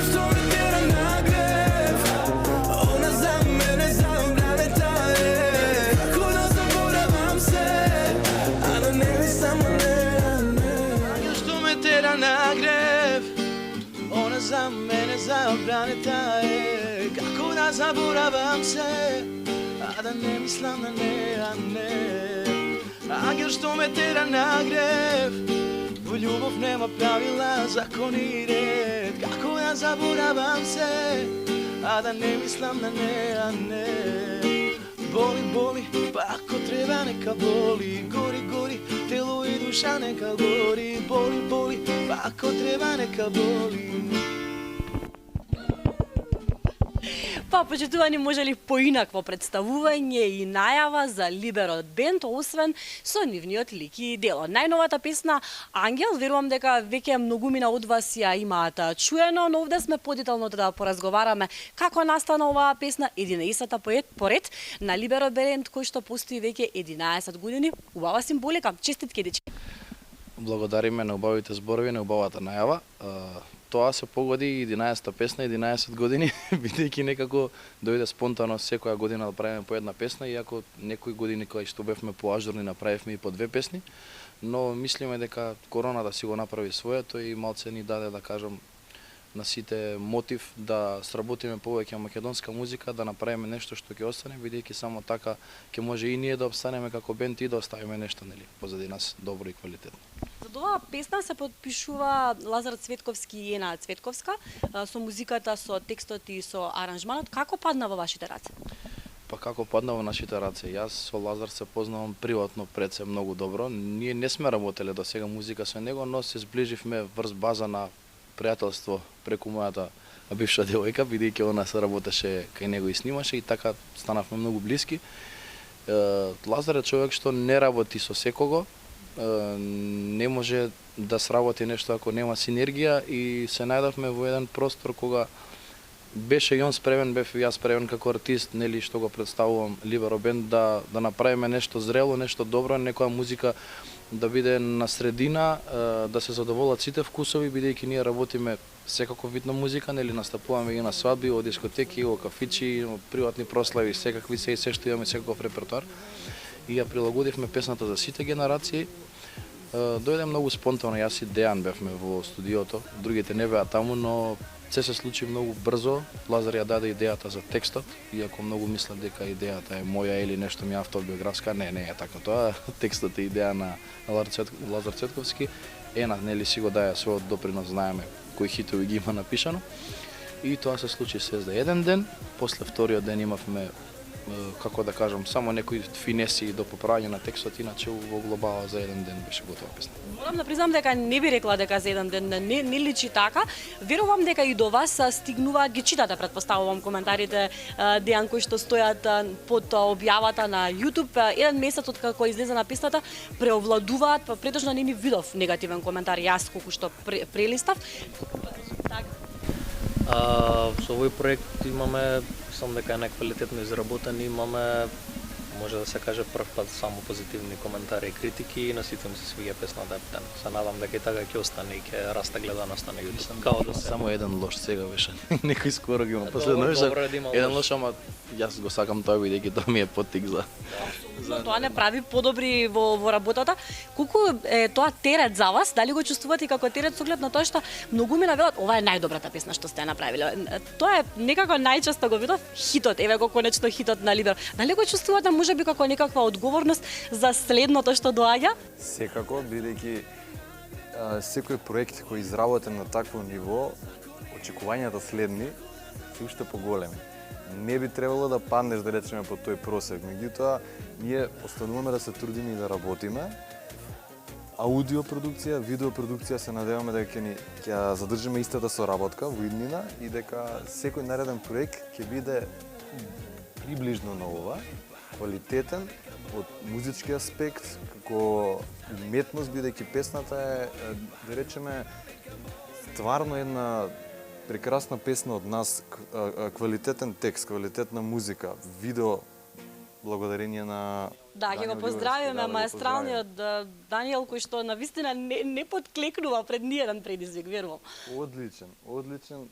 што ме тера на грев. Она за мене забранета е. Како да заборавам се, а да не мислам на неа. Што ме тера на грев. Она за мене забранета е. Како да заборавам се, а да не мислам на неа, не. Ангел што ме тера на грев. Во љубов нема правила, закони и ред. Како да заборавам се, а да не мислам на неа, не. Боли, боли, па ако треба нека боли. Гори, гори, тело и душа нека гори. Боли, боли, па ако треба нека боли. Па, почитувани, може ли поинакво представување и најава за Либеро бенд, освен со нивниот лик и дело? Најновата песна Ангел, верувам дека веќе многумина од вас ја имаат чуено, но овде сме подетално да поразговараме како настана оваа песна, 11-та поред на Либеро бенд, кој што постои веќе 11 години. Убава символика. Честитки, дечки. Благодариме на убавите зборови, на убавата најава. Тоа се погоди 11-та песна, 11 години, бидејќи некако дојде спонтано секоја година да правиме по една песна, иако некои години кога што бевме поажурни направивме и по две песни, но мислиме дека короната си го направи своето и малце ни даде, да кажам, на сите мотив да сработиме повеќе македонска музика, да направиме нешто што ќе остане, бидејќи само така ќе може и ние да обстанеме како бенд и да оставиме нешто, нели, позади нас добро и квалитетно. За оваа песна се подпишува Лазар Цветковски и Ена Цветковска, со музиката, со текстот и со аранжманот. Како падна во вашите раце? Па како падна во нашите раце? Јас со Лазар се познавам приватно пред се многу добро. Ние не сме работеле до сега музика со него, но се сближивме врз база на пријателство преку мојата бивша девојка, бидејќи она се работеше кај него и снимаше и така станавме многу блиски. Лазар е човек што не работи со секого, не може да сработи нешто ако нема синергија и се најдовме во еден простор кога беше и он спремен, бев и јас спремен како артист, нели, што го представувам Либеро бенд, да направиме нешто зрело, нешто добро, некоја музика да биде на средина, да се задоволат сите вкусови, бидејќи ние работиме секаков вид на музика, нели, настапуваме и на свадби, во дискотеки, во кафичи, во приватни прослави, секакви се и се што имаме секаков репертоар. И ја прилагодивме песната за сите генерации. Дојде многу спонтано, јас и Дејан бевме во студиото, другите не беа таму, но се случи многу брзо. Лазар ја даде идејата за текстот, иако многу мислат дека идејата е моја или нешто ми автобиографска, не е така тоа. Текстот е идеја на Лазар Цветковски. Ена, нели, си го даја својот допринос, знаеме кои хитови ги има напишано. И тоа се случи се за еден ден, после вториот ден имавме, како да кажам, само некои финеси до поправање на текстот, иначе во глобала за еден ден беше готова песна. Морам да признам дека не би рекла дека за еден ден не личи така. Верувам дека и до вас стигнуваат, ги читате, претпоставувам, коментарите, Дејан, кои што стојат под објавата на YouTube. Еден месец од како излезе на песната, преовладуваат, па претежно не ни видов негативен коментар, јас колку што прелистав. Со овој проект имаме, мислам дека е неквалитетно изработен, имаме, може да се каже, прв пат само позитивни коментари и критики и на сите им се свиѓа песната Ептен. Се надам дека и така ќе остане и ќе расте гледаноста на YouTube. Као да се. Само еден лош сега беше. Некој скоро ги има. Последно беше еден лош, ама јас го сакам тоа бидејќи тоа ми е поттик за. Но тоа не прави подобри во работата. Колку е тоа терет за вас? Дали го чувствувате како терет со оглед на тоа што многумина велат ова е најдобрата песна што сте направиле? Тоа е некако најчесто го видов хитот, еве го конечно хитот на Либеро. Дали го чувствувате можеби како некаква одговорност за следното што доаѓа? Секако, бидејќи секој проект кој изработен на такво ниво, очекувањата следни се уште поголеми. Не би требало да паднеш, да речеме, по тој просек. Меѓутоа, ние остануваме да се трудиме и да работиме. Аудиопродукција, видеопродукција се надеваме дека ќе задржиме истата соработка во иднина и дека секој нареден проект ќе биде приближно на ова, квалитетен од музички аспект, како уметност, бидејќи песната е, да речеме, стварно една прекрасна песна од нас, квалитетен текст, квалитетна музика, видео, благодарение на Да, ќе го поздравиме маестралниот Даниел, кој што навистина не подклекнува пред ниеден предизвик, верувам. Одличен.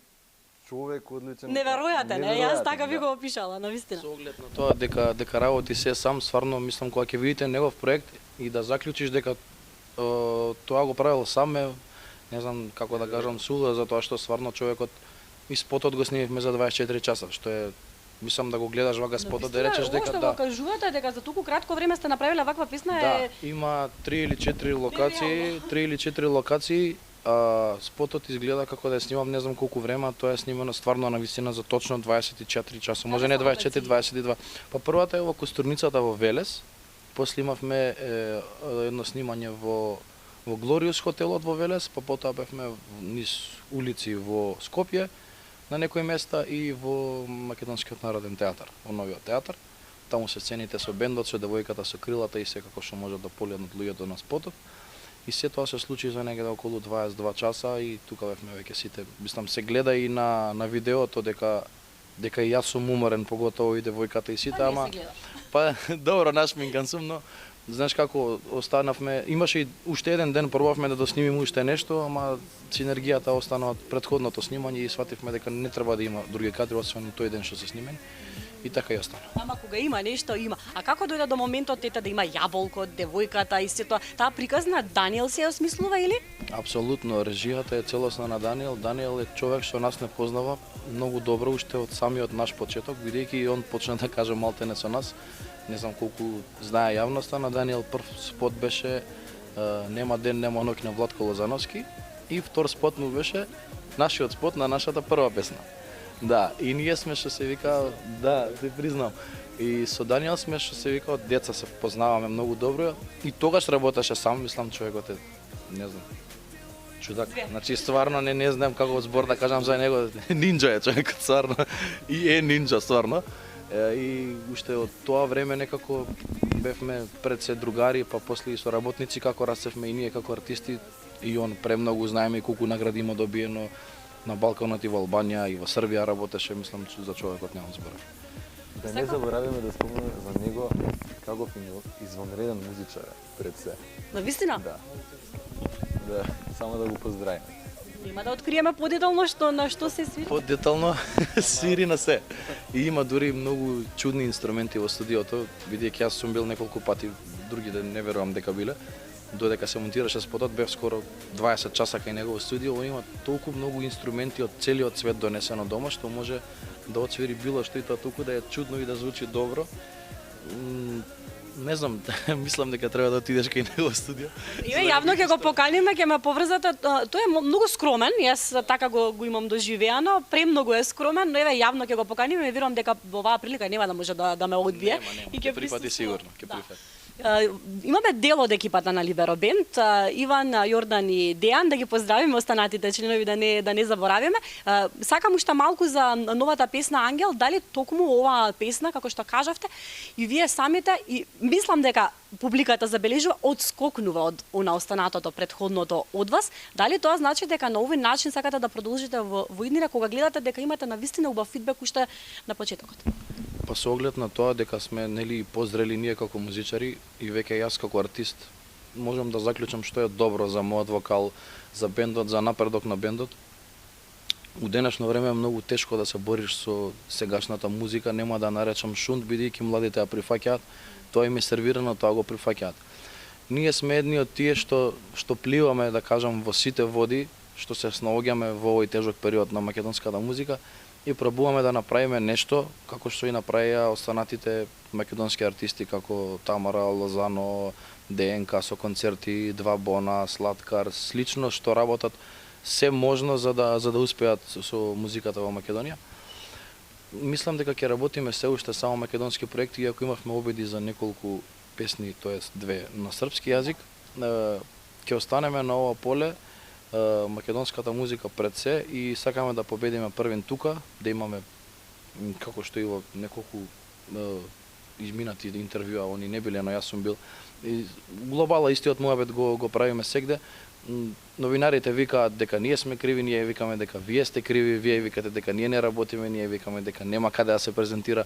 човек одличен. Неверојатен, јас така би го опишала, навистина. Со оглед на тоа дека работи се сам, стварно мислам кога ќе видите негов проект и да заклучиш дека тоа го правил сам е, не знам како да кажам, суда, затоа што стварно човекот и спотот го снимивме за 24 часа, што е, мислам да го гледаш вака спотот да речеш дека да. Го кажувате дека за толку кратко време сте направиле ваква песна да, има 3 или 4 локации, спотот изгледа како да е снимам не знам колку време, тоа е снимано стварно на висина за точно 24 часа, може не 24, 22. Па првата е во Костурницата во Велес, после имавме едно снимање во Глориус хотелот во Велес, па потоа бевме низ улици во Скопје, на некои места и во Македонскиот народен театар, во новиот театар. Таму се сцените со бендот, со девојката со крилата и секако што може да поледнат луѓето на спотот. И се тоа се случи за негде околу 22 часа и тука бевме веќе сите. Мислам се гледа и на видеото дека и јас сум уморен, поготово и девојката и сите, ама па добро нашминкан сум, но знаеш како останавме, имаше и уште еден ден пробавме да доснимиме уште нешто, ама синергијата остана од претходното снимање и свативме дека не треба да има други кадри освен тој ден што се снимени. И така и остана. Ама кога има нешто, има. А како дојде до моментот ета да има јаболко, девојката и се тоа? Таа приказна Даниел се осмислува или? Апсолутно, режијата е целосна на Даниел. Даниел е човек што нас не познава многу добро уште од самиот наш почеток, бидејќи и он почна да каже малтене со нас. Не знам колку знае јавноста, на Даниел прв спот беше Нема ден, нема ноќ на Владко Лозановски и втор спот му беше нашиот спот на нашата прва песна. Да, и ние сме што се вика, да, ти признам. И со Даниел сме што се вика од деца се познаваме многу добро и тогаш работеше сам, мислам човекот е, не знам, чудак. Значи стварно не знам како збор да кажам за него, нинџа е човекот стварно и е нинџа стварно. И уште од тоа време некако бевме пред се другари, па после и соработници како растевме и ние како артисти и он премногу знаеме и колку награди има добиено на Балканот и во Албанија и во Србија работеше, мислам за човекот немам зборев. Да не забораваме да спомнеме за него каков извонреден музичар пред се. Навистина? Да, само да го поздравиме. Нема да откриеме подетално на што се свири? Подетално свири на се. И има дури многу чудни инструменти во студиото, бидејќи јас сум бил неколку пати, другите не верувам дека биле. Додека се монтираше спотот, бев скоро 20 часа кај него во студио, он има толку многу инструменти од целиот свет донесено дома, што може да отсвири било што и тоа толку да е чудно и да звучи добро. Не знам, мислам дека треба да отидеш кај него во студио. Еве јавно ќе го поканиме, ќе ме поврзате. Тој е многу скромен, јас така го имам доживеано, премногу е скромен, но еве јавно ќе го поканиме и верувам дека во оваа прилика нема да може да ме одбие. Нема, ќе прифати сигурно, ќе прифати. Имаме дел од екипата на Либеро Бенд, Иван, Јордан и Дејан, да ги поздравиме останатите членови да не заборавиме. Сакам уште малку за новата песна Ангел, дали токму оваа песна, како што кажавте, и вие самите, и мислам дека публиката забележува, одскокнува од она останатото претходното од вас. Дали тоа значи дека на овој начин сакате да продолжите во иднина, кога гледате дека имате навистина убав фидбек уште на почетокот? Па со оглед на тоа дека сме нели позрели ние како музичари и веќе јас како артист можам да заклучам што е добро за мојот вокал, за бендот, за напредок на бендот. У денешно време е многу тешко да се бориш со сегашната музика, нема да наречам шунт, бидејќи младите ја прифаќаат, тоа им е сервирано, тоа го прифаќаат. Ние сме едни од тие што пливаме, да кажам, во сите води, што се снаоѓаме во овој тежок период на македонската музика и пробуваме да направиме нешто како што и направија останатите македонски артисти како Тамара, Лозано, ДНК со концерти, Два Бона, Сладкар, слично што работат се можно за да успеат со музиката во Македонија. Мислам дека ќе работиме се уште само македонски проекти, иако имавме обиди за неколку песни, тоест две на српски јазик, ќе останеме на ова поле, македонската музика пред се и сакаме да победиме првен тука, да имаме, како што и во неколку изминати интервјуа, они не биле, но јас сум бил. И глобала истиот муабет го правиме сегде. Новинарите викаат дека ние сме криви, ние викаме дека вие сте криви, вие викате дека ние не работиме, ние викаме дека нема каде да се презентира.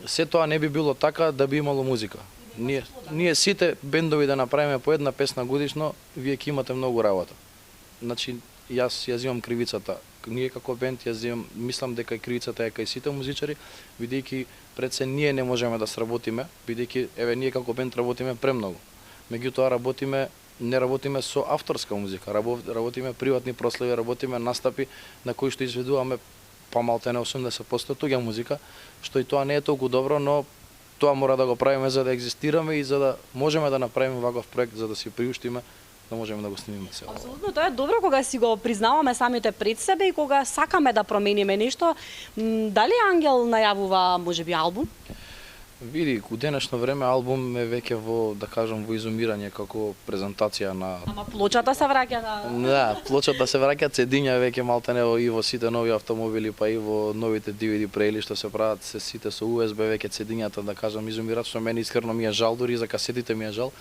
Се тоа не би било така да би имало музика. Ние сите бендови да направиме по една песна годишно, вие ќе имате многу работа. Значи, јас имам кривицата ние како бенд мислам дека кривицата е кај сите музичари, бидејќи пред се ние не можеме да сработиме, бидејќи еве ние како бенд работиме премногу. Меѓутоа не работиме со авторска музика, работиме приватни прослави, работиме настапи на кои што изведуваме помалку не 80% туѓа музика, што и тоа не е толку добро, но тоа мора да го правиме за да екзистираме и за да можеме да направиме ваков проект, за да си приуштиме да можеме да го снимиме се. Апсолутно, тоа е добро кога си го признаваме самите пред себе и кога сакаме да промениме нешто. Дали Ангел најавува можеби албум? Види, у денешно време албум е веќе во, да кажам, во изумирање како презентација на... Ама плочата се враќа на... Да, плочата се враќа, цедиња веќе малтене и во сите нови автомобили, па и во новите DVD преили што се прават се сите со USB веќе цедињата, да кажам, изумират, што мене искрено ми е жал, дури за касетите ми е жал.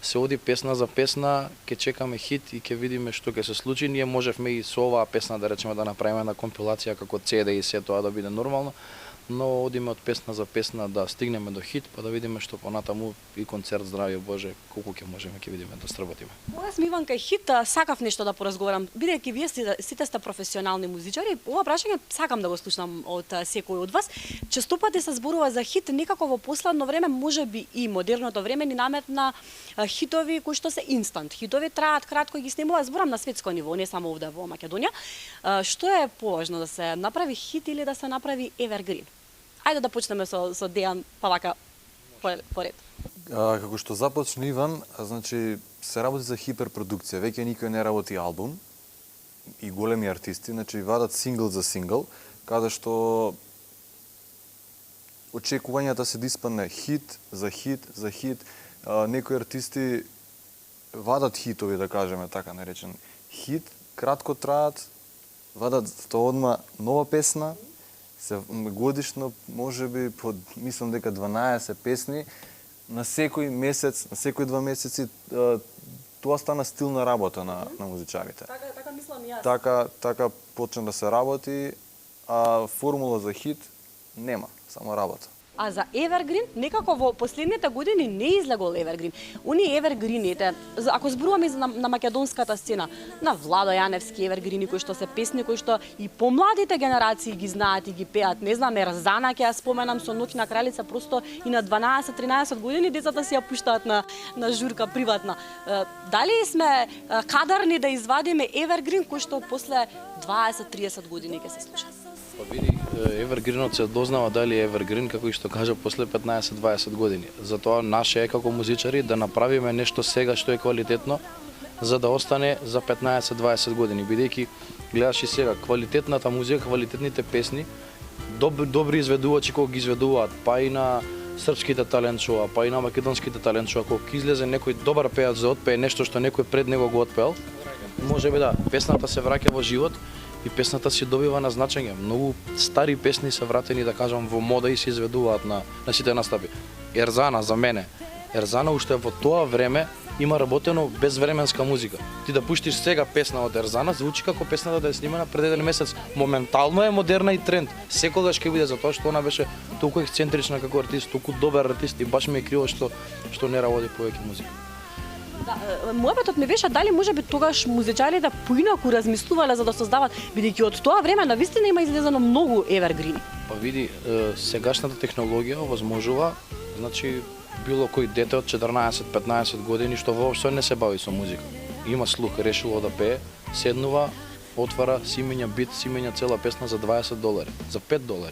Се оди песна за песна, ќе чекаме хит и ќе видиме што ќе се случи. Ние можевме и со оваа песна да речеме да направиме на компилација како CD и се тоа да биде нормално, но одиме од песна за песна да стигнеме до хит, па да видиме што понатаму и концерт, здравје Боже, колку ќе можеме, ќе видиме да сработиме. Кога сме Иван кај хит, сакав нешто да поразговарам. Бидејќи вие сите сте професионални музичари, ова прашање сакам да го слушнам од секој од вас. Често пати се зборува за хит, некако во последно време, можеби и модерното време ни наметна хитови кои што се инстант. Хитови траат кратко и ги снимува, зборам на светско ниво, не само овде во Македонија. Што е поважно, да се направи хит или да се направи evergreen? Ајде да почнеме со Дејан, па вака поред. Како што започна Иван, значи се работи за хиперпродукција. Веќе никој не работи албум и големи артисти, значи вадат сингл за сингл, каде што очекувањата се да испадне хит за хит за хит. Некои артисти вадат хитови, да кажеме така наречен хит, кратко траат, вадат одма нова песна, се годишно можеби мислам дека 12 песни на секој месец, на секој 2 месеци, тоа стана стилна работа на музичарите. Така мислам и јас. Така почна да се работи, а формула за хит нема, само работа. А за Evergreen, некако во последните години не излегол Evergreen. Оние Evergreenите, ако зборуваме на македонската сцена, на Владо Јаневски Evergreeni, кои што се песни, кои што и помладите генерации ги знаат и ги пеат. Не знам, Ерзана ќе ја споменам со Ноќна кралица, просто и на 12-13 години децата си ја пуштаат на журка приватна. Дали сме кадарни да извадиме Evergreen, кој што после 20-30 години ќе се слуша? Па види, Evergreenот се дознава дали е Evergreen, како и што кажа, после 15-20 години. Затоа наше е како музичари да направиме нешто сега што е квалитетно, за да остане за 15-20 години. Бидејќи гледаш и сега, квалитетната музика, квалитетните песни, добри изведувачи кога ги изведуваат, па и на српските талент шоа, па и на македонските талент шоа, кога излезе некој добар пејач за отпее нешто што некој пред него го отпеал, можеби да, песната се враќа во живот и песната си добива на значење. Многу стари песни се вратени, да кажам, во мода и се изведуваат на сите настапи. Ерзана за мене. Ерзана уште во тоа време има работено безвременска музика. Ти да пуштиш сега песна од Ерзана, звучи како песната да е снимена пред еден месец. Моментално е модерна и тренд. Секогаш ќе биде, затоа што она беше толку ексцентрична како артист, толку добар артист и баш ми е криво што не работи повеќе музика. Да, мојот ми беше дали можеби тогаш музичарите поинаку размислувале за да создават, бидејќи од тоа време навистина има излезено многу Evergreen. Па види, сегашната технологија овозможува, значи било кој дете од 14-15 години што воопшто не се бави со музика. Има слух, решило да пее, седнува, отвара, си менја бит, си менја цела песна за $20, за $5.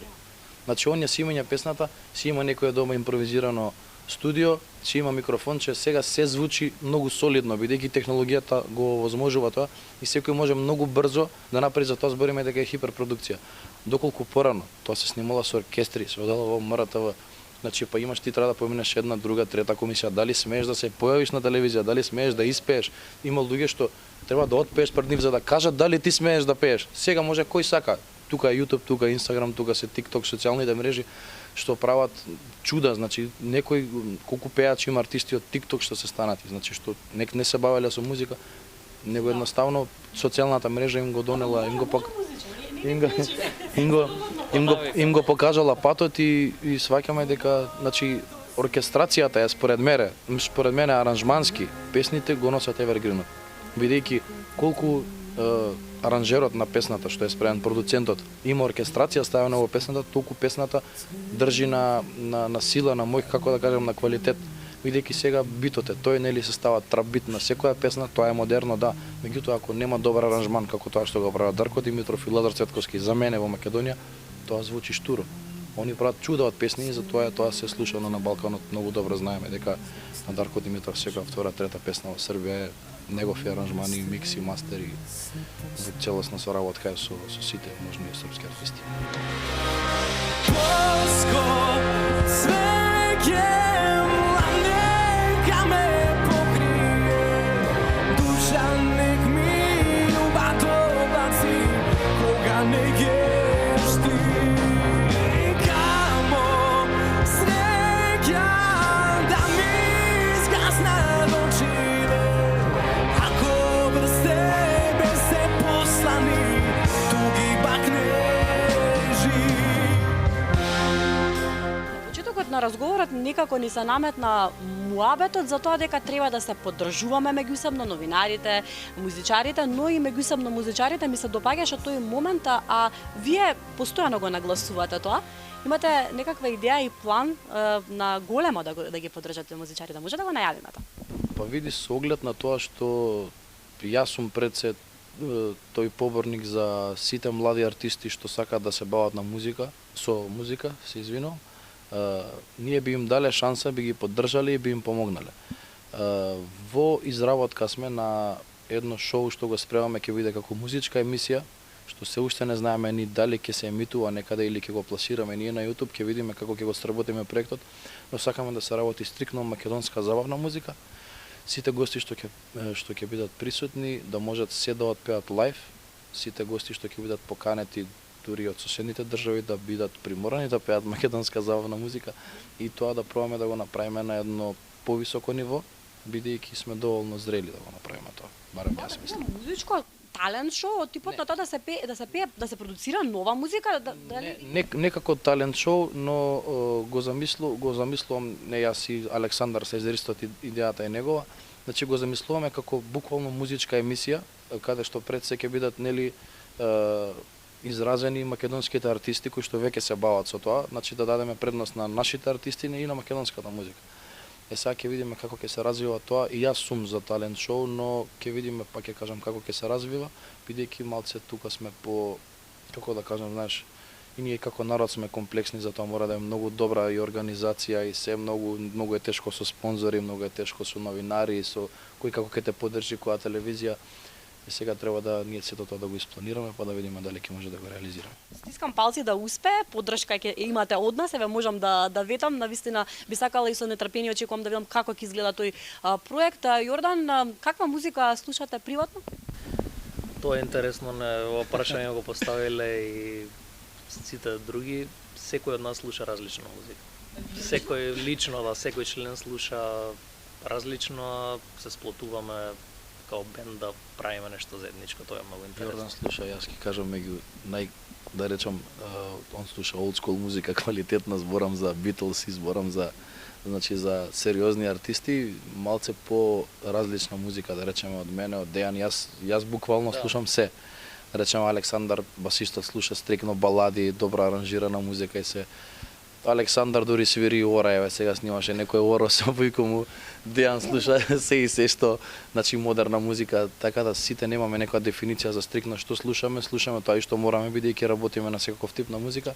Значи он ја си менја песната, си има некоја дома импровизирано студио, си има микрофонче, сега се звучи многу солидно, бидејќи технологијата го овозможува тоа и секој може многу брзо да направи, за тоа збориме дека е хиперпродукција. Доколку порано, тоа се снимала со оркестри, се одела во МРТВ. Значи, па имаш, ти треба да поминеш една, друга, трета комисија, дали смееш да се појавиш на телевизија, дали смееш да испееш. Има луѓе што треба да отпееш пред нив за да кажат дали ти смееш да пееш. Сега може кој сака. Тука е YouTube, тука е Instagram, тука се TikTok, социјалните мрежи што прават чуда, значи некој колку пеачи има артисти од TikTok што се станати, значи што не се бавеле со музика, него едноставно социјалната мрежа им го донела, им го покажала патот и сваќаме дека, значи, оркестрацијата е според мене аранжмански, песните го носат Evergreenот. Бидејќи колку аранжерот на песната што е спремен, продуцентот има оркестрација ставена во песната, толку песната држи на сила, на мој, како да кажам, на квалитет. Бидејќи сега битот е тој, нели се става трап бит на секоја песна, тоа е модерно, да. Меѓутоа ако нема добар аранжман како тоа што го прават Дарко Димитров и Лазар Цветковски за мене во Македонија, тоа звучи штуро. Они прават чуда од песни и затоа тоа се слушано на Балканот. Многу добро знаеме дека на Дарко Димитров секоја втора, трета песна во Србија е негов аранжмани, микси, мастери, во целосна соработка со сите можни српски артисти. Polsko, sve neka me pokrije, duša nek mi u bato baci, koga ne ješ ti. Kamo sreća da mi zgasna noćile, ako bez tebe se poslani, tugi bakne živ. Почетокот на разговорот некако ни се наметна муабетот за тоа дека треба да се поддржуваме меѓусебно новинарите, музичарите, но и меѓусебно музичарите ми се допаѓаше тој момент, а вие постојано го нагласувате тоа. Имате некаква идеја и план на големо да ги поддржате музичарите. Може да го најавиме тоа? Па види, со оглед на тоа што јас сум пред се тој поборник за сите млади артисти што сакаат да се бават на музика, со музика, се извинувам, ние би им дале шанса, би ги поддржале и би им помогнале. Во изработка сме на едно шоу што го спремаме, ќе биде како музичка емисија, што се уште не знаеме ни дали ќе се емитува некаде или ќе го пласираме ние на YouTube, ќе видиме како ќе го сработиме проектот, но сакаме да се работи стрикно македонска забавна музика. Сите гости што ќе бидат присутни да можат се да отпеат лајв, сите гости што ќе бидат поканети дури од соседните држави да бидат приморани да пеат македонска забавна музика и тоа да пробаме да го направиме на едно повисоко ниво, бидејќи сме доволно зрели да го направиме тоа. Барем јас мислам. Музичко талент шоу, од типот на тоа да се пее, да се продуцира нова музика, Не како талент шоу, но го замислувам, не јас и Александар се изристот идејата е негова, значи го замислуваме како буквално музичка емисија, каде што пред се ќе бидат нели изразени македонските артисти кои што веќе се бават со тоа, значи да дадеме предност на нашите артисти и на македонската музика. Сега ќе видиме како ќе се развива тоа и јас сум за талент шоу, но ќе видиме, па ќе кажам како ќе се развива, бидејќи малце тука сме по, како да кажам, знаеш, и ние како народ сме комплексни, затоа мора да е многу добра и организација и се многу е тешко со спонзори, многу е тешко со новинари, со кој како ќе те поддржи, која телевизија. И сега треба да ние сето тоа да го испланираме, па да видиме дали ќе може да го реализираме. Стискам палци да успее, поддршка ќе имате од нас, еве можам да ветам, навистина би сакала и со нетрпение очекувам да видам како ќе изгледа тој проект. Јордан, каква музика слушате приватно? Тоа е интересно, ова прашање го поставиле и сите други. Секој од нас слуша различна музика. Секој лично, секој член слуша различно, се сплотуваме као бенд да правиме нешто заедничко, тоа е многу интересно. Јордан слуша, јас ќе кажам меѓу да речам, он слуша old school музика, квалитетна, зборам за Beatles, зборам за за сериозни артисти, малце по различна музика, да речеме од мене, од Дејан, јас буквално слушам се. Да речеме Александар басистот слуша стрикно балади, добра аранжирана музика и се. Александар дури свири ора, еве сега снимаше некој оро со војко му, Дејан слуша се и се што, значи модерна музика, така да сите немаме некоја дефиниција за стрикно што слушаме тоа и што мораме бидејќи работиме на секаков тип на музика,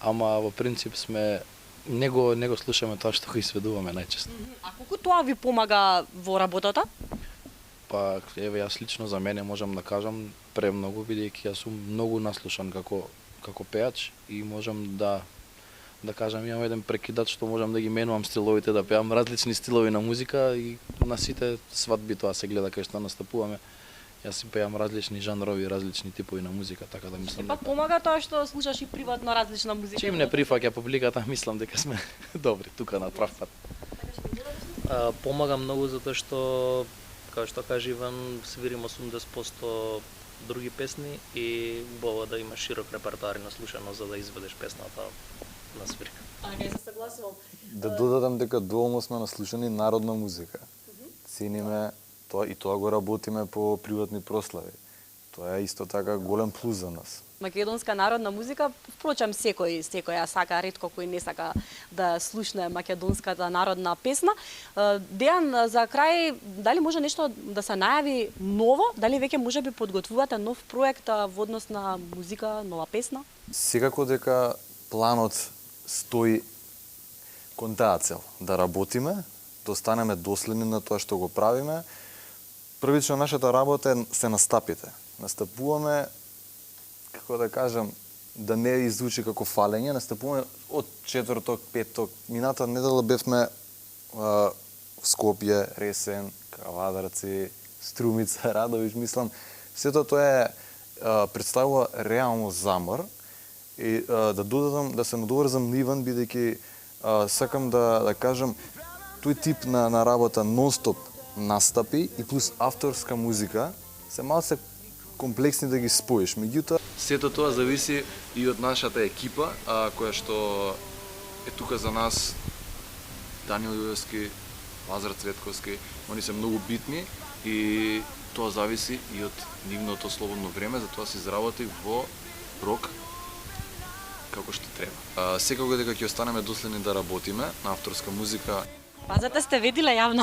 ама во принцип сме не го слушаме тоа што го изведуваме најчесто. А колку тоа ви помага во работата? Па еве јас лично за мене можам да кажам премногу, бидејќи јас сум многу наслушан како пеач и можам да кажам, имам еден прекидач што можам да ги менувам стиловите, да пеам различни стилови на музика и на сите свадби тоа се гледа кај што настапуваме. Јас си пеам различни жанрови, различни типови на музика, така да мислам Пак помага тоа што слушаш и приватно различна музика. Чим не прифаќа публиката, мислам дека сме добри тука на прав пат. Помага многу затоа што, како што кажа Иван, свирим 80% други песни и убаво да имаш широк репертоар на слушано за да изведеш песната на свирка. Ај, се согласувам. Да додадам дека доволно сме наслушани народна музика. Цениме тоа и тоа го работиме по приватни прослави. Тоа е исто така голем плюс за нас. Македонска народна музика, впрочем секој ја сака, ретко кој не сака да слушне македонската народна песна. Дејан, за крај, дали може нешто да се најави ново? Дали веќе можеби подготвувате нов проект во однос на музика, нова песна? Секако дека планот стои кон таа цел, да работиме, да останеме доследни на тоа што го правиме. Првично нашата работа е се настапите. Настапуваме, како да кажам, да не иззвучи како фалење, настапуваме од четврток, петок. Мината недела бевме в Скопје, Ресен, Кавадарци, Струмица, Радовиш, мислам, сето тоа е представува реално замор и да додадам, да се надоврзам на Иван, бидејќи сакам да кажам, тој тип на работа нон-стоп настапи и плюс авторска музика се малце комплексни да ги споиш. Меѓутоа, Сето тоа зависи и од нашата екипа, која што е тука за нас. Даниел Јуевски, Лазар Цветковски, они се многу битни и тоа зависи и од нивното слободно време, затоа се изработи во рок како што треба. Секако дека ќе останеме доследни да работиме на авторска музика. Пазете сте виделе јавно.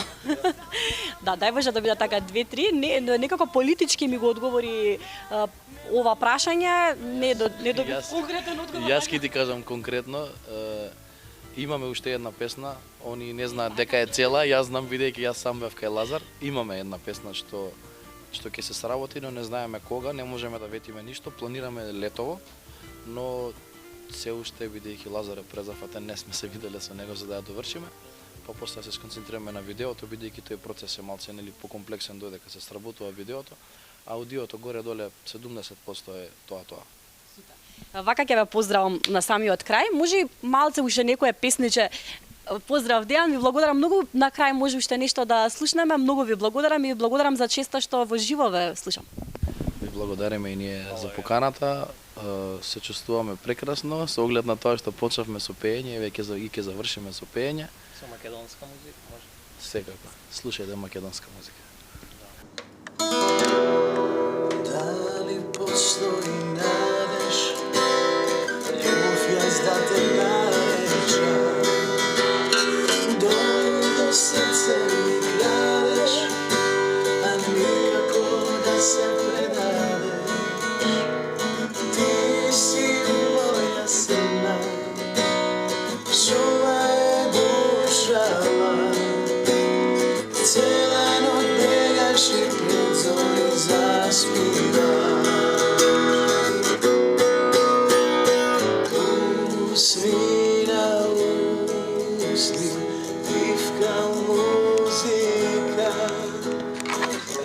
Да, дај Боже да биде така 2-3. Некако политички ми го одговори ова прашање, не доби конкретен одговор. Јас ќе ти кажам конкретно, имаме уште една песна, они не знаат дека е цела, јас знам бидејќи јас сам бев кај Лазар. Имаме една песна што ќе се сработи, но не знаеме кога, не можеме да ветиме ништо, планираме летово, но се уште бидејќи Лазар е презафатен, не сме се виделе со него за да ја довршиме. Па после се сконцентрираме на видеото, бидејќи тој процес е малце нели покомплексен додека се сработува видеото, аудиото горе-доле 70% е тоа. Вака ќе ве поздравам на самиот крај. Може малце уште некое песниче. Поздрав Дејан, ви благодарам многу. На крај може уште нешто да слушнеме. Многу ви благодарам и ви благодарам за честа што во живо ве слушам. Ви благодариме и ние за поканата. Се чувствуваме прекрасно со оглед на тоа што почнавме со пеење и веќе ќе завршиме со пеење. Со македонска музика може. Секако. Слушајте македонска музика. Дали постои надеж, љубов јас да те наречам, до срце ми крадеш, а никако да се предадеш. Ти си моја сена, чувај душава, цела ноќ бегаш и пред зори заспиваш. Усмина усли, пивка музика,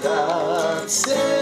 раце